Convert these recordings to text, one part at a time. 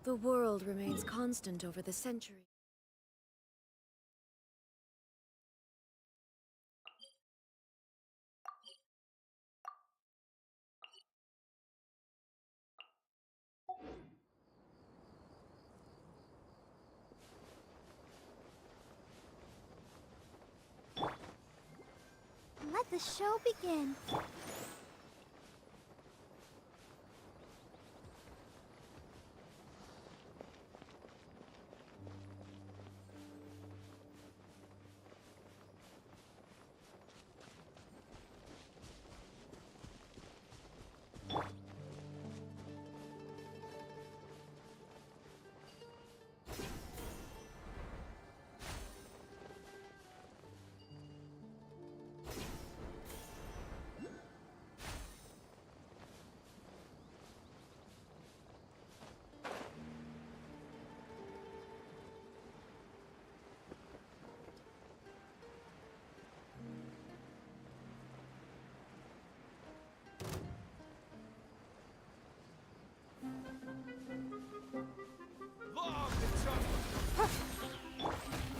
The world remains constant over the centuries. Let the show begin.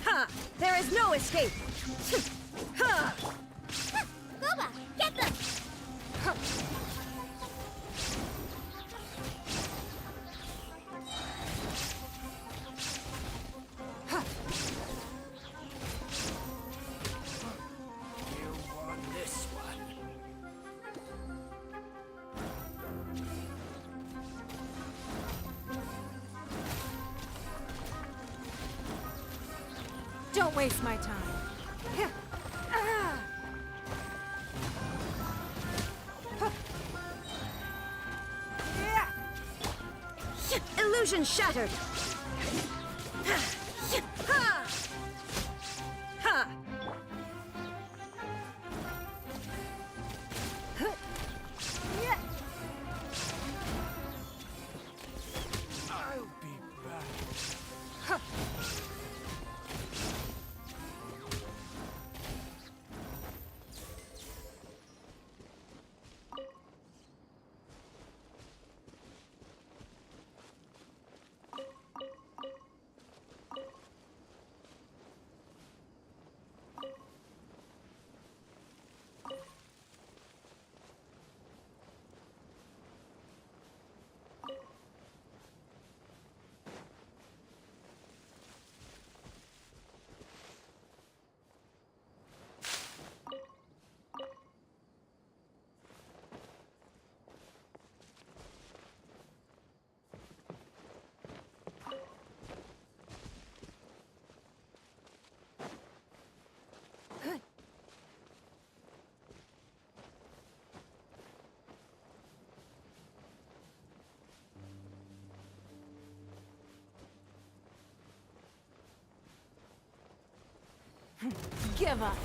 Ha! There is no escape! Ha! Booba, get them! You won this one. Don't waste my time. Illusion shattered. Ha! Ha! I'll be back. Give up.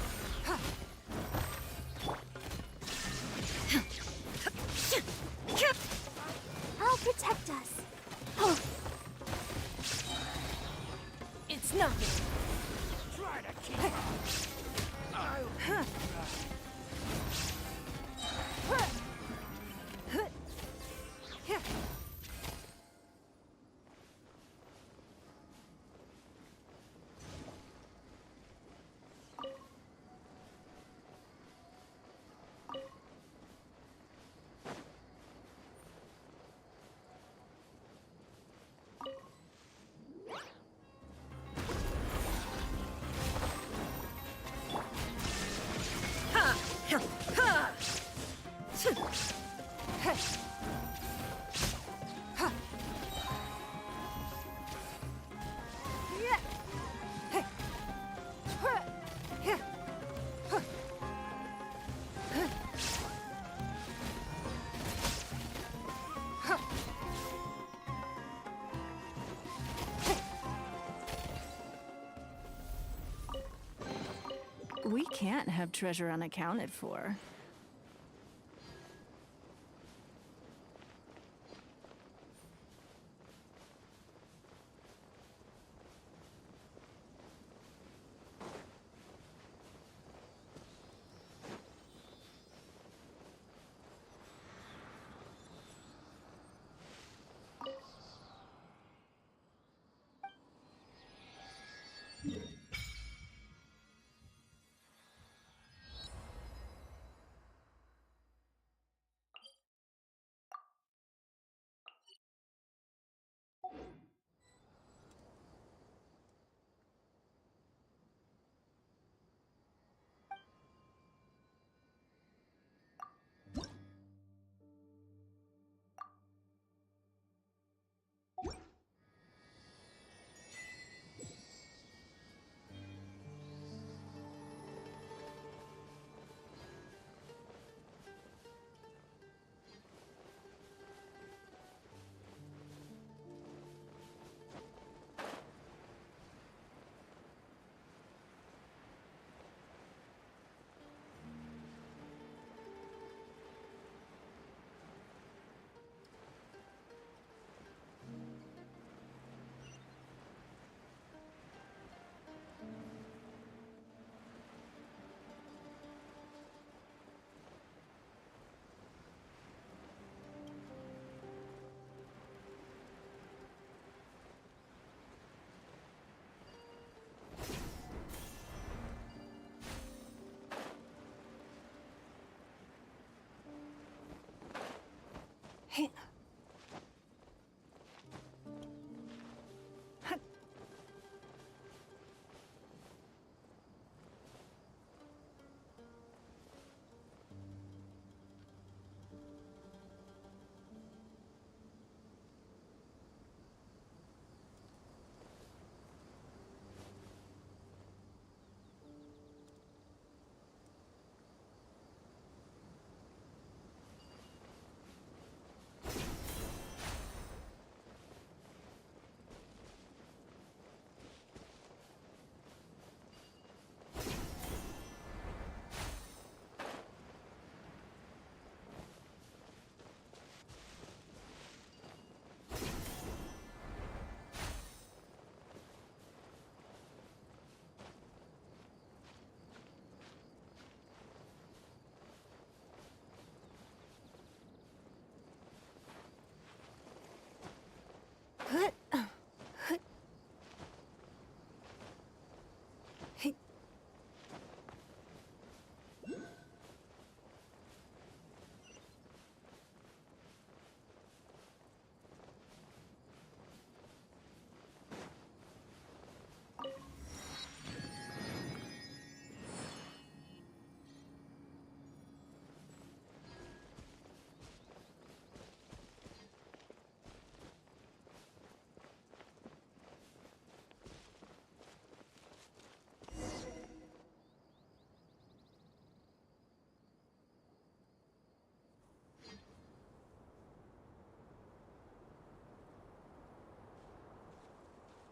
I'll protect us. It's nothing. Try to keep up. I'll be back. We can't have treasure unaccounted for.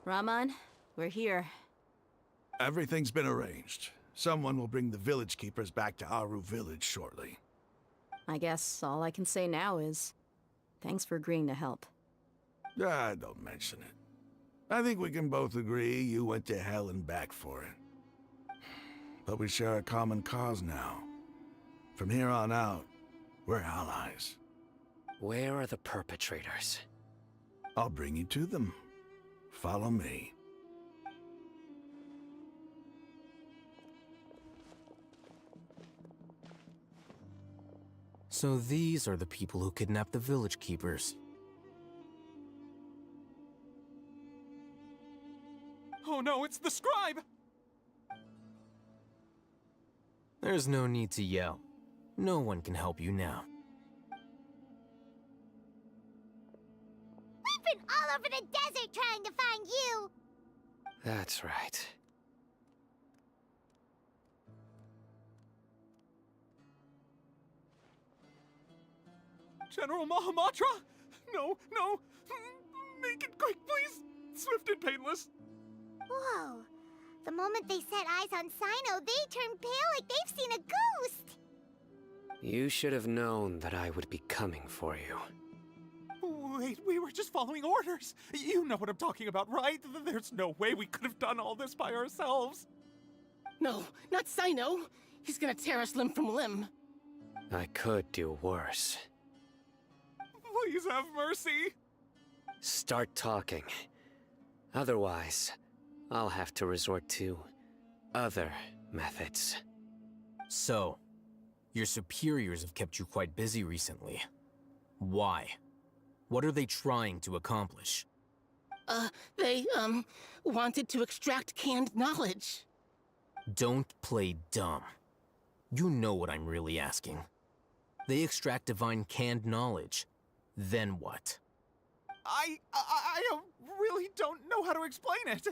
Raman, we're here. Everything's been arranged. Someone will bring the village keepers back to Aru village shortly. I guess all I can say now is thanks for agreeing to help. Don't mention it. I think we can both agree you went to hell and back for it. But we share a common cause now. From here on out, we're allies. Where are the perpetrators? I'll bring you to them. Follow me. So these are the people who kidnapped the village keepers. Oh no, it's the scribe! There's no need to yell. No one can help you now. We've been all over the desert trying to find you! That's right. General Mahamatra? No, no! Make it quick, please! Swift and painless! Whoa. The moment they set eyes on Sino, they turned pale like they've seen a ghost! You should have known that I would be coming for you. Wait, we were just following orders! You know what I'm talking about, right? There's no way we could have done all this by ourselves! No, not Sino. He's gonna tear us limb from limb. I could do worse. Please have mercy! Start talking. Otherwise, I'll have to resort to other methods. So, your superiors have kept you quite busy recently. Why? What are they trying to accomplish? They, wanted to extract canned knowledge. Don't play dumb. You know what I'm really asking. They extract divine canned knowledge. Then what? I really don't know how to explain it!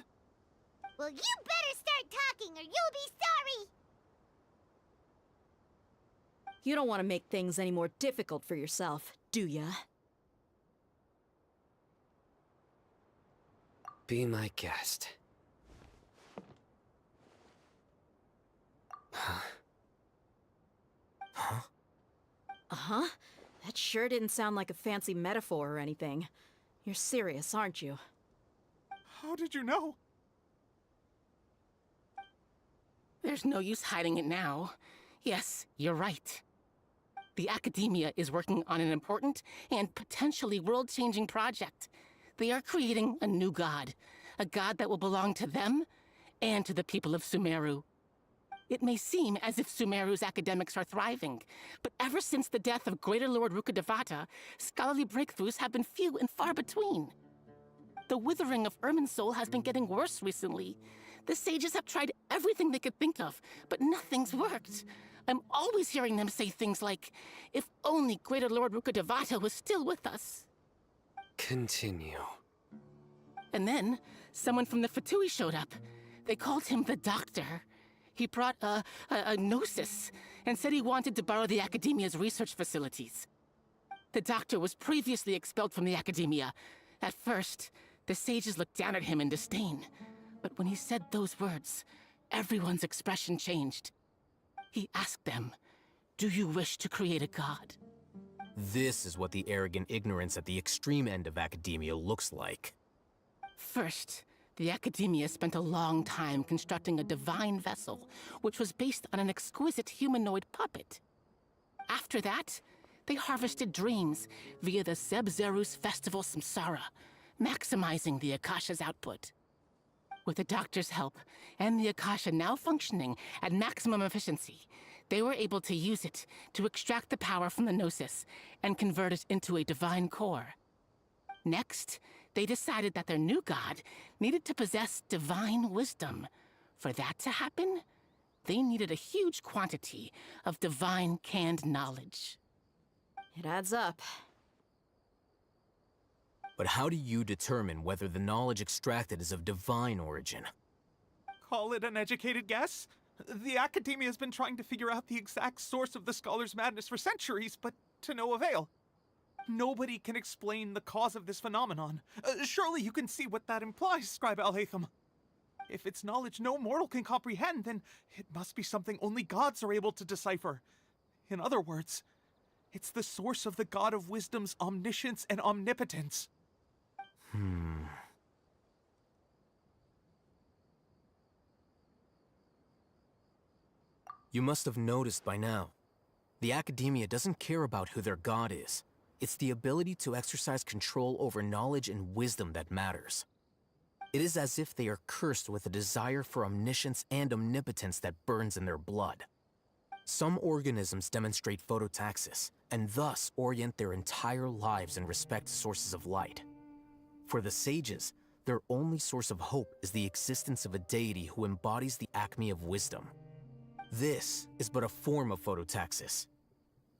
Well, you better start talking or you'll be sorry! You don't want to make things any more difficult for yourself, do ya? Be my guest. Huh? Huh? Uh-huh. That sure didn't sound like a fancy metaphor or anything. You're serious, aren't you? How did you know? There's no use hiding it now. Yes, you're right. The Academia is working on an important and potentially world-changing project. They are creating a new god. A god that will belong to them and to the people of Sumeru. It may seem as if Sumeru's academics are thriving, but ever since the death of Greater Lord Rukkhadevata, scholarly breakthroughs have been few and far between. The withering of Irminsul has been getting worse recently. The sages have tried everything they could think of, but nothing's worked. I'm always hearing them say things like, if only Greater Lord Rukkhadevata was still with us. Continue. And then, someone from the Fatui showed up. They called him the Doctor. He brought a gnosis and said he wanted to borrow the Academia's research facilities. The Doctor was previously expelled from the Academia. At first, the sages looked down at him in disdain. But when he said those words, everyone's expression changed. He asked them, "Do you wish to create a god?" This is what the arrogant ignorance at the extreme end of academia looks like. First, the Academia spent a long time constructing a divine vessel, which was based on an exquisite humanoid puppet. After that, they harvested dreams via the Zeb-Zerus Festival Samsara, maximizing the Akasha's output. With the Doctor's help, and the Akasha now functioning at maximum efficiency, they were able to use it to extract the power from the Gnosis and convert it into a divine core. Next, they decided that their new god needed to possess divine wisdom. For that to happen, they needed a huge quantity of divine canned knowledge. It adds up. But how do you determine whether the knowledge extracted is of divine origin? Call it an educated guess? The Academia has been trying to figure out the exact source of the Scholar's madness for centuries, but to no avail. Nobody can explain the cause of this phenomenon. Surely you can see what that implies, Scribe Al-Haytham. If it's knowledge no mortal can comprehend, then it must be something only gods are able to decipher. In other words, it's the source of the God of Wisdom's omniscience and omnipotence. You must have noticed by now. The Academia doesn't care about who their god is. It's the ability to exercise control over knowledge and wisdom that matters. It is as if they are cursed with a desire for omniscience and omnipotence that burns in their blood. Some organisms demonstrate phototaxis, and thus orient their entire lives in respect to sources of light. For the sages, their only source of hope is the existence of a deity who embodies the acme of wisdom. This is but a form of phototaxis.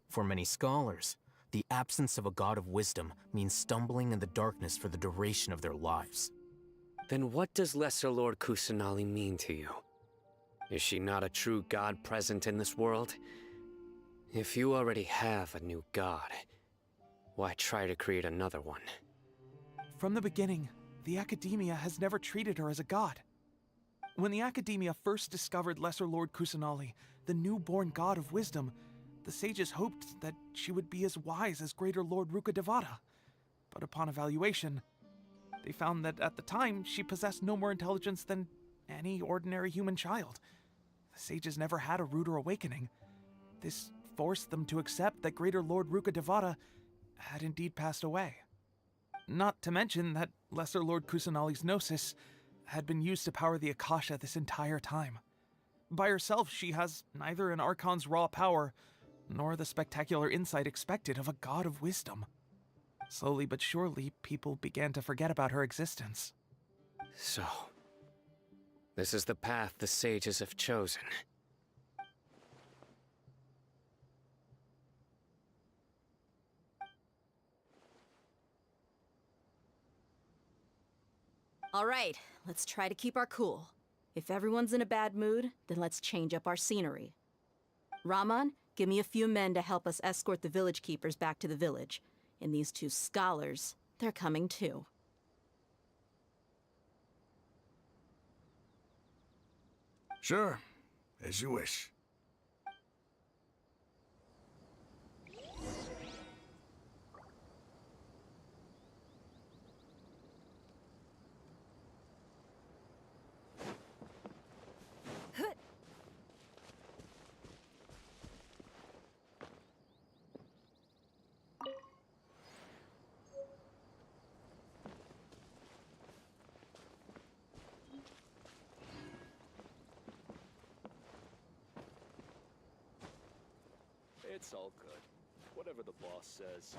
For many scholars, the absence of a god of wisdom means stumbling in the darkness for the duration of their lives. Then what does Lesser Lord Kusanali mean to you? Is she not a true god present in this world? If you already have a new god, why try to create another one? From the beginning, the Academia has never treated her as a god. When the Academia first discovered Lesser Lord Kusanali, the newborn god of wisdom, the sages hoped that she would be as wise as Greater Lord Rukkhadevata. But upon evaluation, they found that at the time she possessed no more intelligence than any ordinary human child. The sages never had a ruder awakening. This forced them to accept that Greater Lord Rukkhadevata had indeed passed away. Not to mention that Lesser Lord Kusanali's gnosis had been used to power the Akasha this entire time. By herself, she has neither an Archon's raw power, nor the spectacular insight expected of a god of wisdom. Slowly but surely, people began to forget about her existence. So, this is the path the sages have chosen. All right, let's try to keep our cool. If everyone's in a bad mood, then let's change up our scenery. Rahman, give me a few men to help us escort the village keepers back to the village. And these two scholars, they're coming too. Sure, as you wish. It's all good. Whatever the boss says.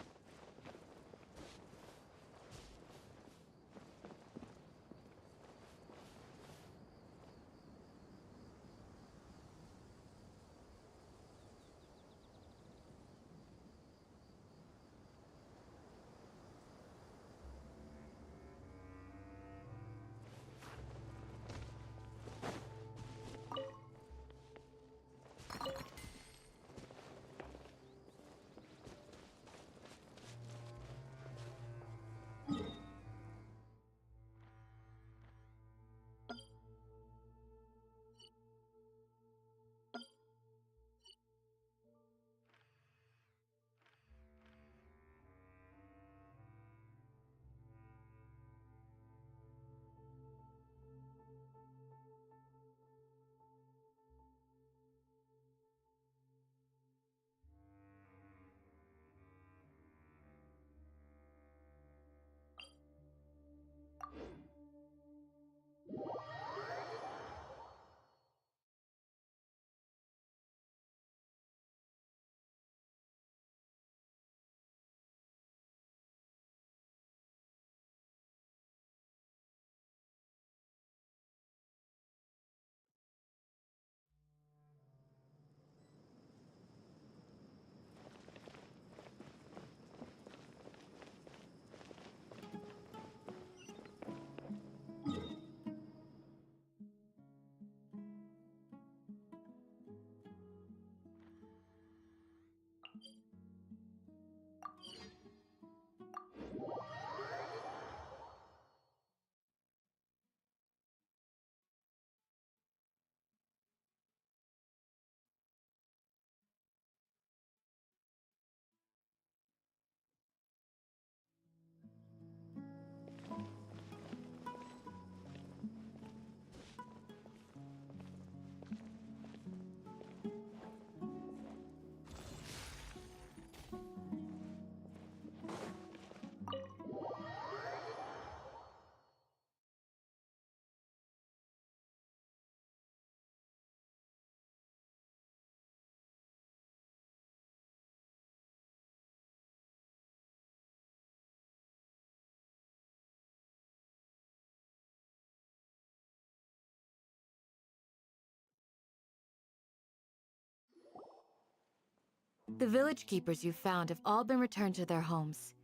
The village keepers you found have all been returned to their homes,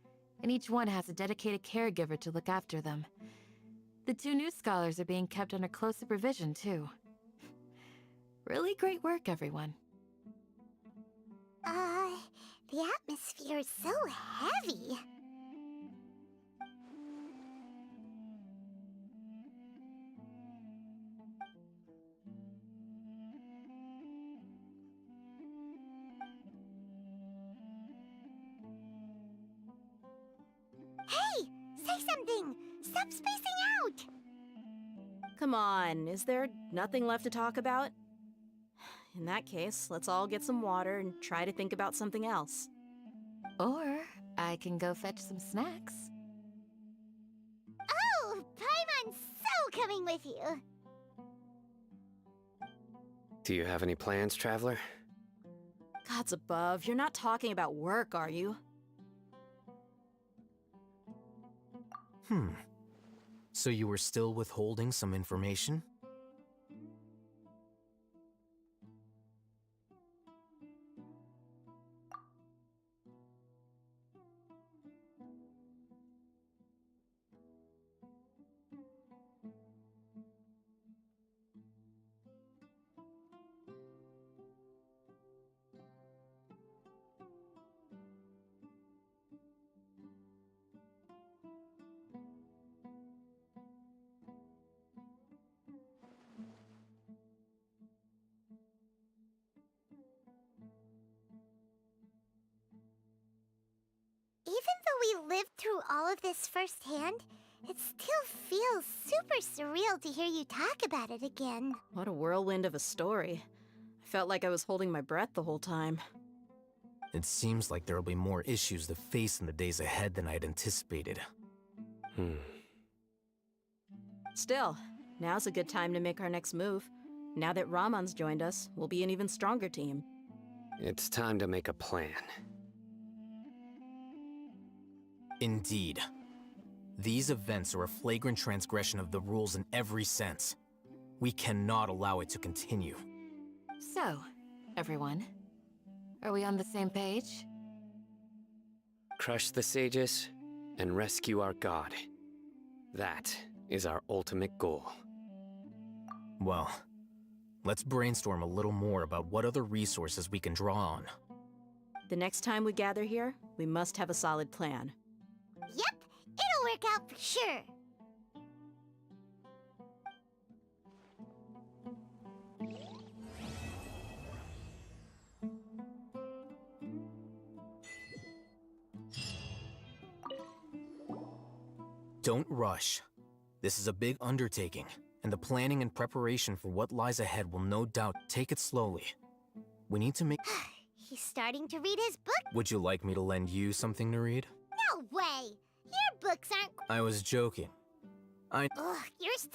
and each one has a dedicated caregiver to look after them. The 2 new scholars are being kept under close supervision, too. Really great work, everyone. The atmosphere is so heavy. Hey! Say something! Stop spacing out! Come on, is there nothing left to talk about? In that case, let's all get some water and try to think about something else. Or I can go fetch some snacks. Oh, Paimon's so coming with you! Do you have any plans, traveler? Gods above, you're not talking about work, are you? So you were still withholding some information? Even though we lived through all of this firsthand, it still feels super surreal to hear you talk about it again. What a whirlwind of a story. I felt like I was holding my breath the whole time. It seems like there will be more issues to face in the days ahead than I had anticipated. Still, now's a good time to make our next move. Now that Ramon's joined us, we'll be an even stronger team. It's time to make a plan. Indeed. These events are a flagrant transgression of the rules in every sense. We cannot allow it to continue. So, everyone, are we on the same page? Crush the sages and rescue our god. That is our ultimate goal. Well, let's brainstorm a little more about what other resources we can draw on. The next time we gather here, we must have a solid plan. Yep, it'll work out for sure. Don't rush. This is a big undertaking, and the planning and preparation for what lies ahead will no doubt take it slowly. We need to make... He's starting to read his book. Would you like me to lend you something to read? No way! Your books aren't... I was joking. Ugh, you're still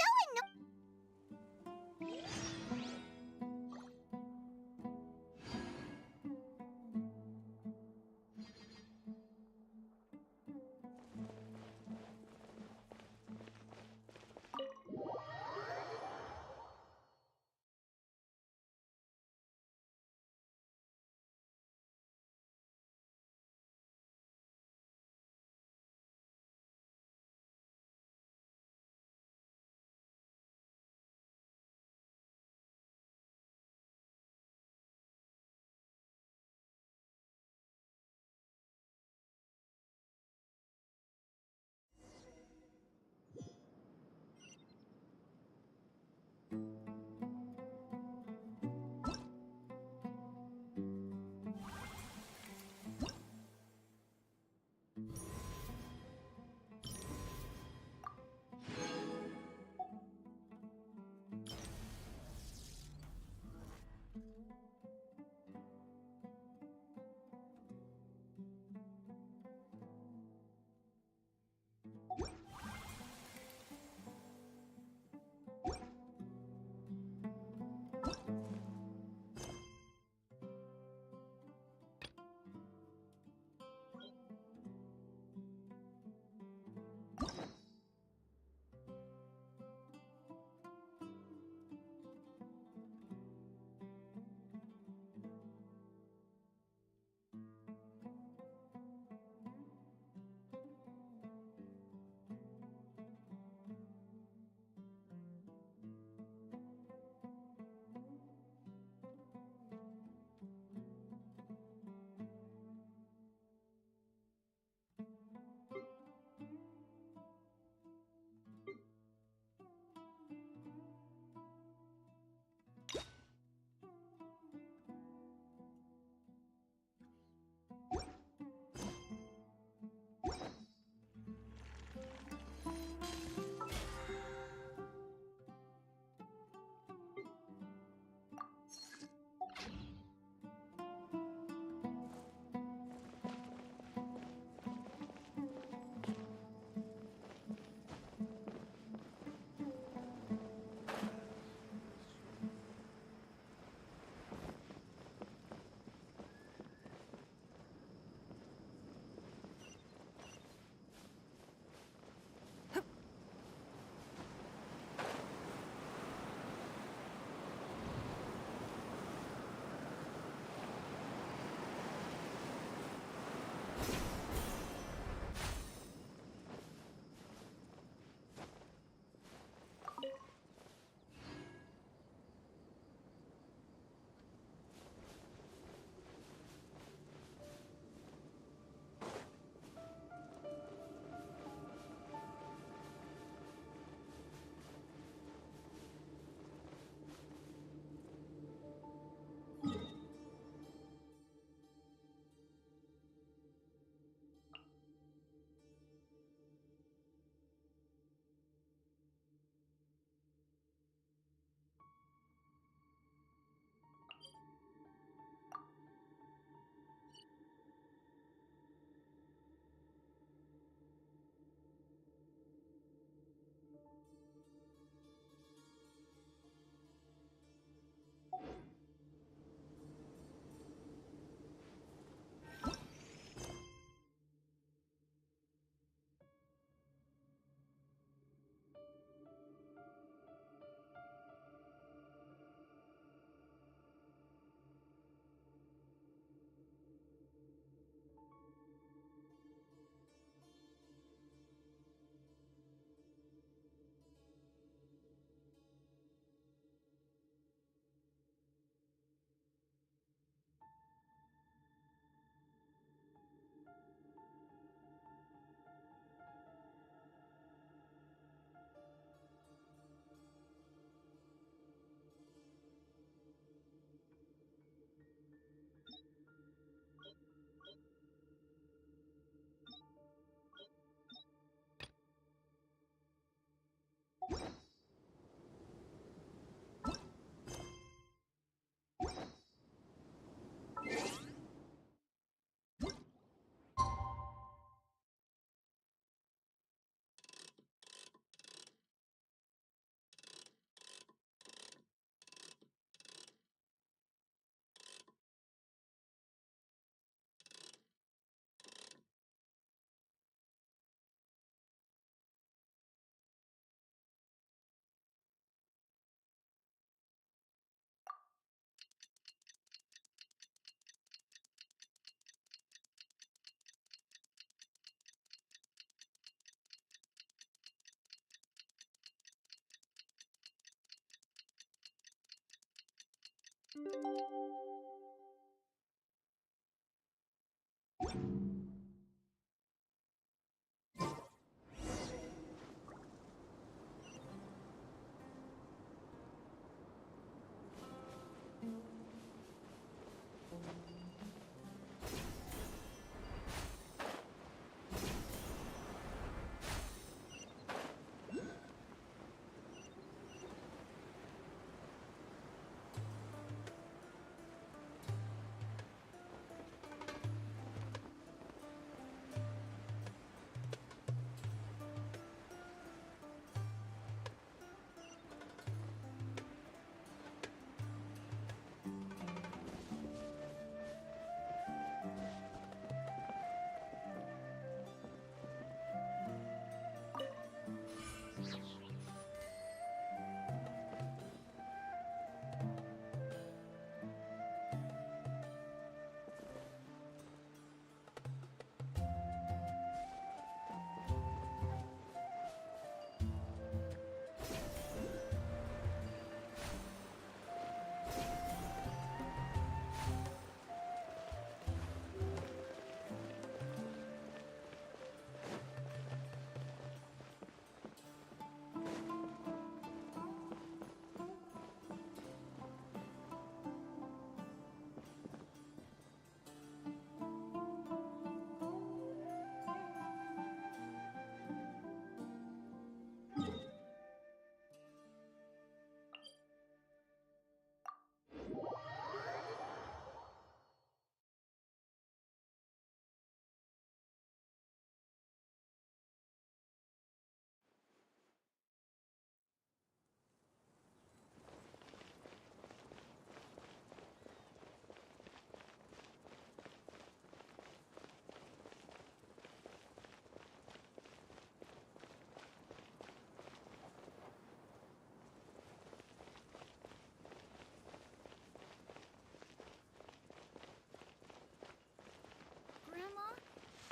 Grandma,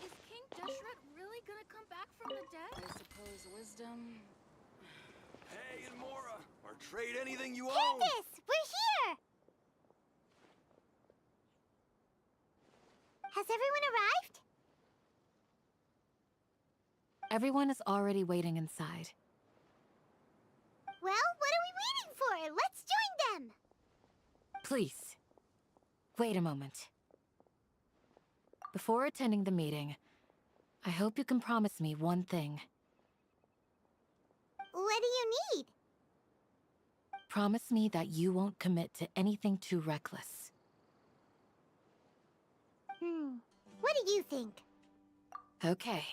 is King Deshret really gonna come back from the dead? I suppose wisdom. Hey, Mora! Or trade anything you own! Candace, we're here! Has everyone arrived? Everyone is already waiting inside. Well, what are we waiting for? Let's join them! Please, wait a moment. Before attending the meeting, I hope you can promise me one thing. What do you need? Promise me that you won't commit to anything too reckless. What do you think? Okay.